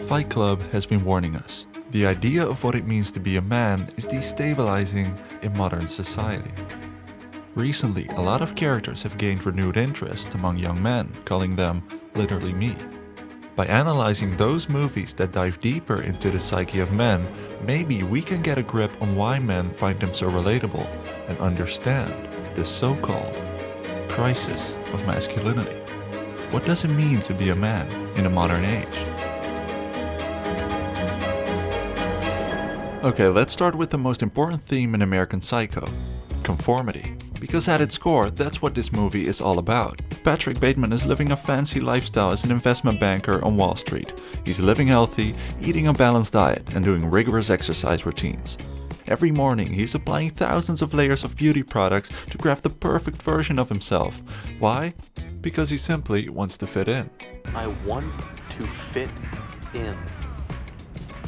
Fight Club has been warning us. The idea of what it means to be a man is destabilizing in modern society. Recently, a lot of characters have gained renewed interest among young men, calling them literally me. By analyzing those movies that dive deeper into the psyche of men, maybe we can get a grip on why men find them so relatable and understand the so-called crisis of masculinity. What does it mean to be a man in a modern age? Okay, let's start with the most important theme in American Psycho, conformity. Because at its core, that's what this movie is all about. Patrick Bateman is living a fancy lifestyle as an investment banker on Wall Street. He's living healthy, eating a balanced diet, and doing rigorous exercise routines. Every morning, he's applying thousands of layers of beauty products to craft the perfect version of himself. Why? Because he simply wants to fit in. I want to fit in.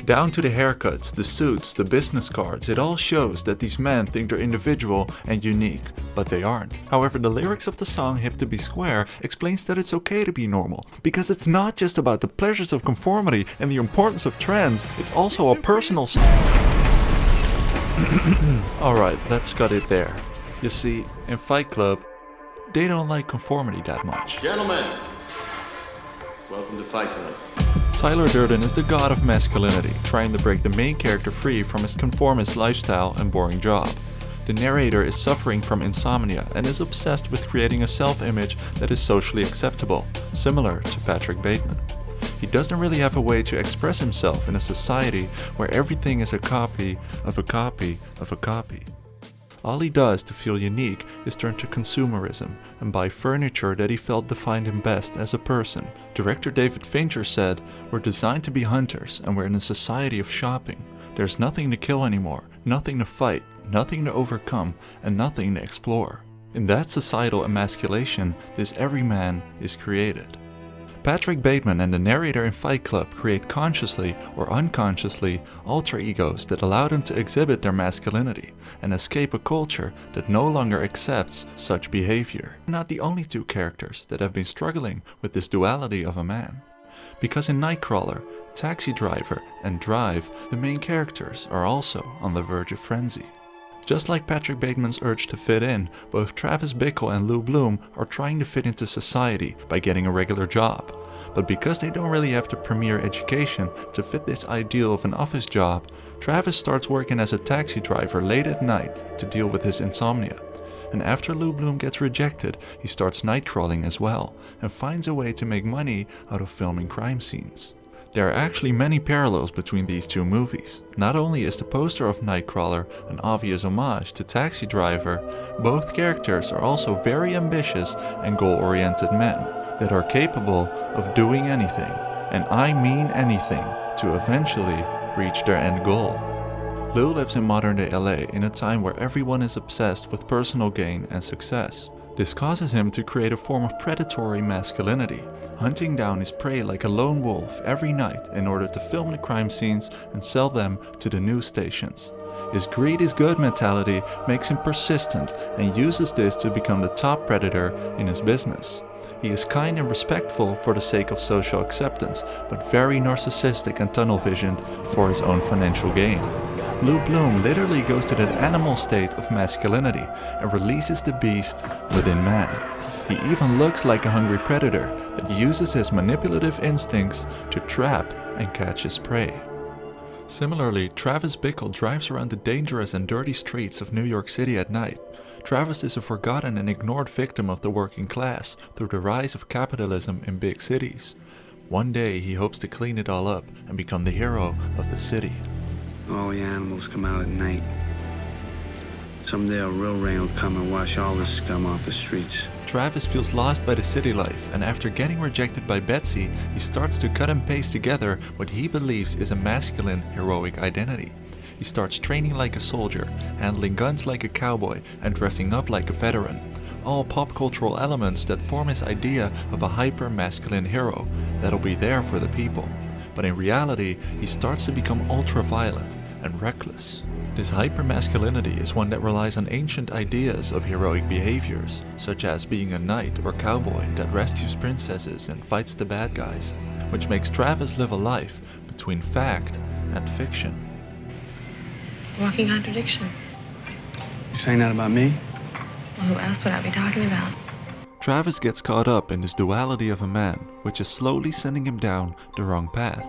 Down to the haircuts, the suits, the business cards, it all shows that these men think they're individual and unique, but they aren't. However, the lyrics of the song Hip to Be Square explains that it's okay to be normal, because it's not just about the pleasures of conformity and the importance of trends, it's also a personal Alright, let's cut it there. You see, in Fight Club, they don't like conformity that much. Gentlemen, welcome to Fight Club. Tyler Durden is the god of masculinity, trying to break the main character free from his conformist lifestyle and boring job. The narrator is suffering from insomnia and is obsessed with creating a self-image that is socially acceptable, similar to Patrick Bateman. He doesn't really have a way to express himself in a society where everything is a copy of a copy of a copy. All he does to feel unique is turn to consumerism and buy furniture that he felt defined him best as a person. Director David Fincher said, "We're designed to be hunters and we're in a society of shopping. There's nothing to kill anymore, nothing to fight, nothing to overcome, and nothing to explore." In that societal emasculation, this everyman is created. Patrick Bateman and the narrator in Fight Club create consciously or unconsciously alter egos that allow them to exhibit their masculinity and escape a culture that no longer accepts such behavior. They're not the only two characters that have been struggling with this duality of a man. Because in Nightcrawler, Taxi Driver, and Drive, the main characters are also on the verge of frenzy. Just like Patrick Bateman's urge to fit in, both Travis Bickle and Lou Bloom are trying to fit into society by getting a regular job. But because they don't really have the premier education to fit this ideal of an office job, Travis starts working as a taxi driver late at night to deal with his insomnia. And after Lou Bloom gets rejected, he starts nightcrawling as well, and finds a way to make money out of filming crime scenes. There are actually many parallels between these two movies. Not only is the poster of Nightcrawler an obvious homage to Taxi Driver, both characters are also very ambitious and goal-oriented men that are capable of doing anything, and I mean anything, to eventually reach their end goal. Lou lives in modern-day LA in a time where everyone is obsessed with personal gain and success. This causes him to create a form of predatory masculinity, hunting down his prey like a lone wolf every night in order to film the crime scenes and sell them to the news stations. His greed is good mentality makes him persistent and uses this to become the top predator in his business. He is kind and respectful for the sake of social acceptance, but very narcissistic and tunnel-visioned for his own financial gain. Lou Bloom literally goes to that animal state of masculinity and releases the beast within man. He even looks like a hungry predator that uses his manipulative instincts to trap and catch his prey. Similarly, Travis Bickle drives around the dangerous and dirty streets of New York City at night. Travis is a forgotten and ignored victim of the working class through the rise of capitalism in big cities. One day he hopes to clean it all up and become the hero of the city. All the animals come out at night. Someday a real rain will come and wash all the scum off the streets. Travis feels lost by the city life, and after getting rejected by Betsy, he starts to cut and paste together what he believes is a masculine, heroic identity. He starts training like a soldier, handling guns like a cowboy, and dressing up like a veteran. All pop cultural elements that form his idea of a hyper-masculine hero that'll be there for the people. But in reality, he starts to become ultra-violent and reckless. This hypermasculinity is one that relies on ancient ideas of heroic behaviors, such as being a knight or cowboy that rescues princesses and fights the bad guys, which makes Travis live a life between fact and fiction. Walking contradiction. You saying that about me? Well, who else would I be talking about? Travis gets caught up in this duality of a man, which is slowly sending him down the wrong path.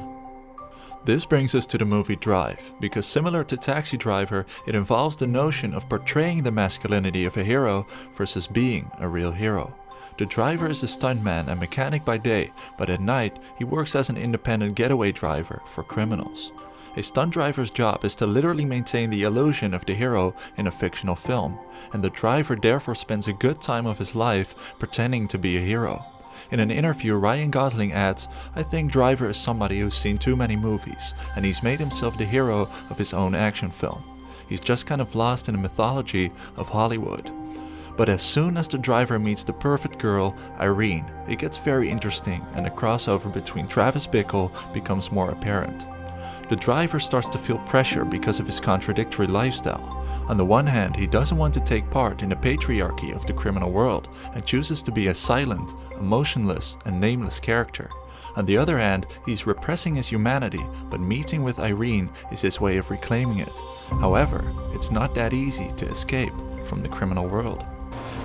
This brings us to the movie Drive, because similar to Taxi Driver, it involves the notion of portraying the masculinity of a hero versus being a real hero. The driver is a stuntman and mechanic by day, but at night he works as an independent getaway driver for criminals. A stunt driver's job is to literally maintain the illusion of the hero in a fictional film, and the driver therefore spends a good time of his life pretending to be a hero. In an interview, Ryan Gosling adds, "I think Driver is somebody who's seen too many movies, and he's made himself the hero of his own action film. He's just kind of lost in the mythology of Hollywood." But as soon as the driver meets the perfect girl, Irene, it gets very interesting and the crossover between Travis Bickle becomes more apparent. The driver starts to feel pressure because of his contradictory lifestyle. On the one hand, he doesn't want to take part in the patriarchy of the criminal world and chooses to be a silent, emotionless, and nameless character. On the other hand, he's repressing his humanity, but meeting with Irene is his way of reclaiming it. However, it's not that easy to escape from the criminal world.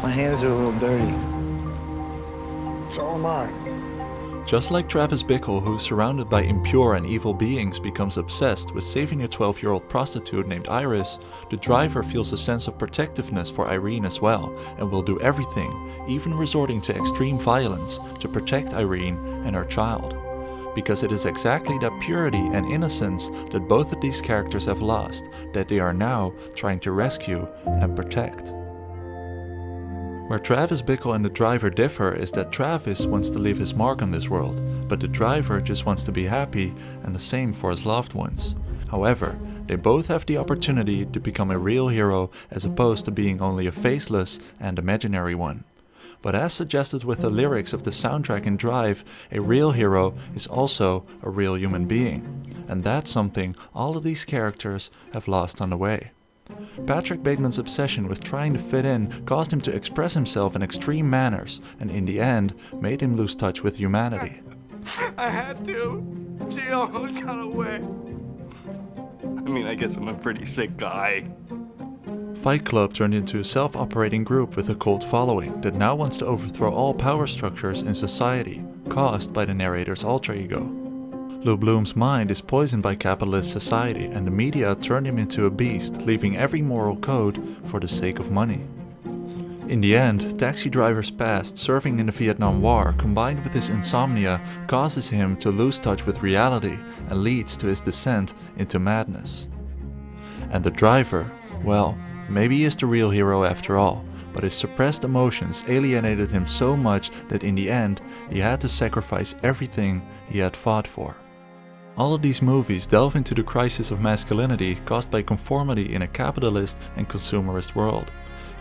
My hands are a little dirty. So am I. Just like Travis Bickle, who is surrounded by impure and evil beings, becomes obsessed with saving a 12-year-old prostitute named Iris, the driver feels a sense of protectiveness for Irene as well, and will do everything, even resorting to extreme violence, to protect Irene and her child. Because it is exactly that purity and innocence that both of these characters have lost, that they are now trying to rescue and protect. Where Travis Bickle and the driver differ is that Travis wants to leave his mark on this world, but the driver just wants to be happy, and the same for his loved ones. However, they both have the opportunity to become a real hero as opposed to being only a faceless and imaginary one. But as suggested with the lyrics of the soundtrack in Drive, a real hero is also a real human being, and that's something all of these characters have lost on the way. Patrick Bateman's obsession with trying to fit in caused him to express himself in extreme manners, and in the end made him lose touch with humanity. I had to. She almost got away. I mean, I guess I'm a pretty sick guy. Fight Club turned into a self-operating group with a cult following that now wants to overthrow all power structures in society, caused by the narrator's alter ego. Lou Bloom's mind is poisoned by capitalist society, and the media turned him into a beast, leaving every moral code for the sake of money. In the end, Taxi Driver's past serving in the Vietnam War combined with his insomnia causes him to lose touch with reality and leads to his descent into madness. And the driver, well, maybe he is the real hero after all, but his suppressed emotions alienated him so much that in the end he had to sacrifice everything he had fought for. All of these movies delve into the crisis of masculinity caused by conformity in a capitalist and consumerist world.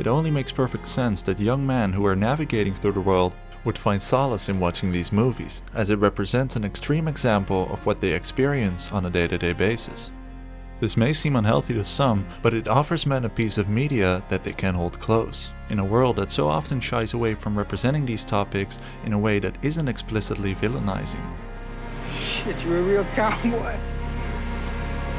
It only makes perfect sense that young men who are navigating through the world would find solace in watching these movies, as it represents an extreme example of what they experience on a day-to-day basis. This may seem unhealthy to some, but it offers men a piece of media that they can hold close, in a world that so often shies away from representing these topics in a way that isn't explicitly villainizing. Shit, you're a real cowboy.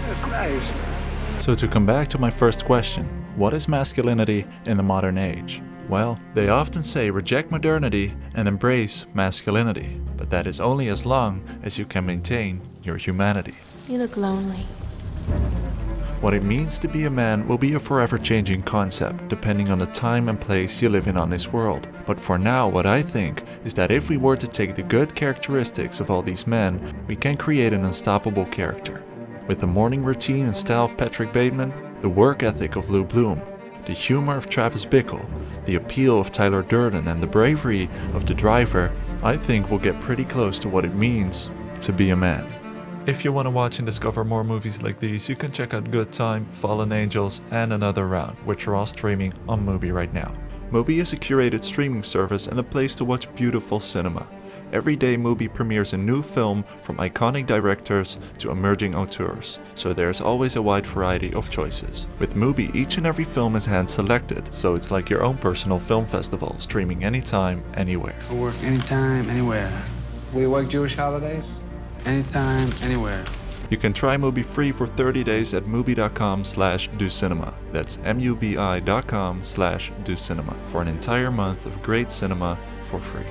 That's nice, man. So to come back to my first question, what is masculinity in the modern age? Well, they often say reject modernity and embrace masculinity, but that is only as long as you can maintain your humanity. You look lonely. What it means to be a man will be a forever changing concept depending on the time and place you live in on this world. But for now, what I think is that if we were to take the good characteristics of all these men, we can create an unstoppable character. With the morning routine and style of Patrick Bateman, the work ethic of Lou Bloom, the humor of Travis Bickle, the appeal of Tyler Durden, and the bravery of the driver, I think we'll get pretty close to what it means to be a man. If you want to watch and discover more movies like these, you can check out Good Time, Fallen Angels, and Another Round, which are all streaming on Mubi right now. Mubi is a curated streaming service and a place to watch beautiful cinema. Every day Mubi premieres a new film from iconic directors to emerging auteurs, so there's always a wide variety of choices. With Mubi, each and every film is hand-selected, so it's like your own personal film festival, streaming anytime, anywhere. I work anytime, anywhere. We work Jewish holidays? Anytime, anywhere. You can try Mubi free for 30 days at mubi.com/docinema. That's mubi.com/docinema for an entire month of great cinema for free.